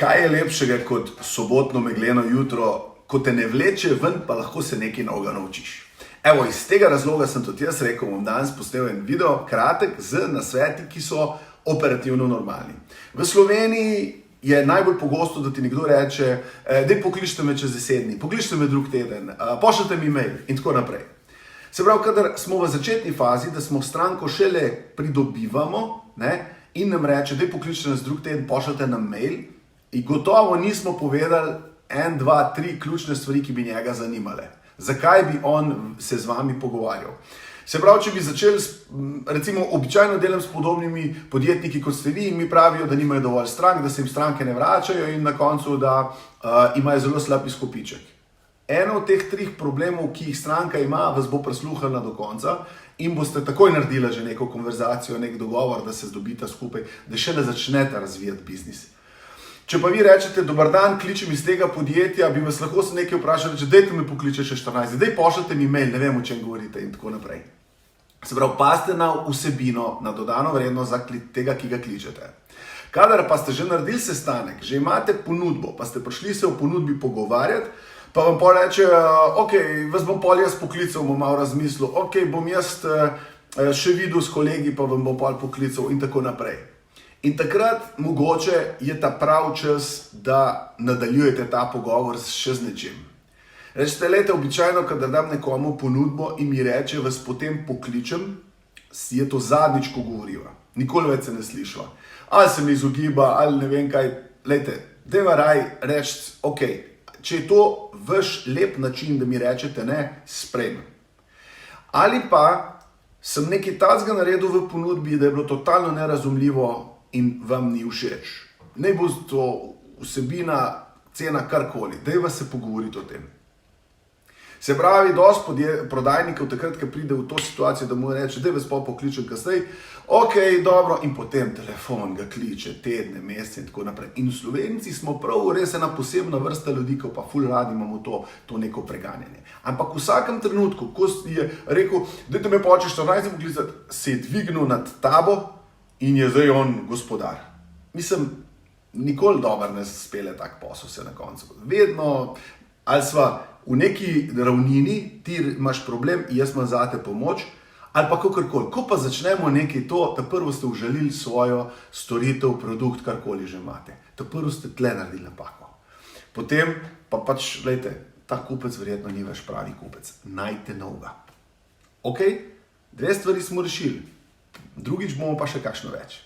Kaj je lepšega kot sobotno megleno jutro, ko te ne vleče ven, pa lahko se nekaj novega naučiš. Evo, iz tega razloga sem tudi jaz rekel, bom danes posnel en video, kratek, z nasveti, ki so operativno normalni. V Sloveniji je najbolj pogosto, da ti nekdo reče, daj pokličite me čez 10 dni, pokličite me drug teden, pošljite mi mail in tako naprej. Se pravi, kadar smo v začetni fazi, da smo stranko šele pridobivamo, in nam reče, daj pokličite nas drug teden, pošljite nam mail, in gotovo nismo povedali 1, 2, 3 ključne stvari, ki bi njega zanimale. Zakaj bi on se z vami pogovarjal? Se pravi, če bi začeli, recimo, običajno delam s podobnimi podjetniki, kot ste vi, in mi pravijo, da nimajo dovolj strank, da se jim stranke ne vračajo in na koncu, da imajo zelo slab izkupiček. Eno od teh 3 problemov, ki jih stranka ima, vas bo prisluhnila do konca in boste takoj naredili že neko konverzacijo, nek dogovor, da se zdobita skupaj, da šele začnete razvijati biznis. Če pa vi rečete, dober dan, kličem iz tega podjetja, bi vas lahko se nekaj vprašali, če dajte me pokliče še 14, daj pošljite mi mail, ne vem, o čem govorite in tako naprej. Se pravi, pazite na vsebino, na dodano vrednost za tega, ki ga kličete. Kadar pa ste že naredili sestanek, že imate ponudbo, pa ste prišli se o ponudbi pogovarjati, pa vam pa reče, ok, vas bom pol jaz poklical, bom malo razmislil, ok, bom jaz še videl s kolegi, pa vam bom pol poklical in tako naprej. In takrat mogoče je ta prav čas, da nadaljujete ta pogovor še z nečim. Rečete, lejte, običajno, kadar dam nekomu ponudbo in mi reče, vas potem pokličem, je to zadnjič, ko govoriva. Nikoli več se ne slišva. Ali se mi izogiba, ali ne vem kaj. Lejte, dajva raj reči, ok, če je to vaš lep način, da mi rečete ne, sprejmem. Ali pa sem nekaj takega naredil v ponudbi, da je bilo totalno nerazumljivo in vam ni všeč. Naj bo to vsebina, cena, karkoli. Dajva se pogovoriti o tem. Se pravi, dosti prodajnikov takrat, ko pride v to situacijo, da mu reče, daj vas pa pokličem kasneje, ok, dobro, in potem telefon ga kliče, tedne, mesece in tako naprej. In v Slovenci smo prav res ena posebna vrsta ljudi, ko pa ful radi imamo to neko preganjanje. Ampak v vsakem trenutku, ko je rekel, dajte me pa 14 poklicati, se je dvignil nad tabo in je zdaj on gospodar. Mislim, nikoli dober ne spele tak posel se na koncu. Vedno, ali sva v neki ravnini, ti imaš problem, jaz imam zate pomoč, ali pa kakorkoli. Ko pa začnemo nekaj to, ta prvo ste užalili svojo storitev, produkt, karkoli že imate. Ta prvo ste tle naredili napako. Potem pa pač, lejte, ta kupec verjetno ni vaš pravi kupec. Najte novega. Ok? 2 stvari smo rešili. Drugič bomo pa še kakšno več.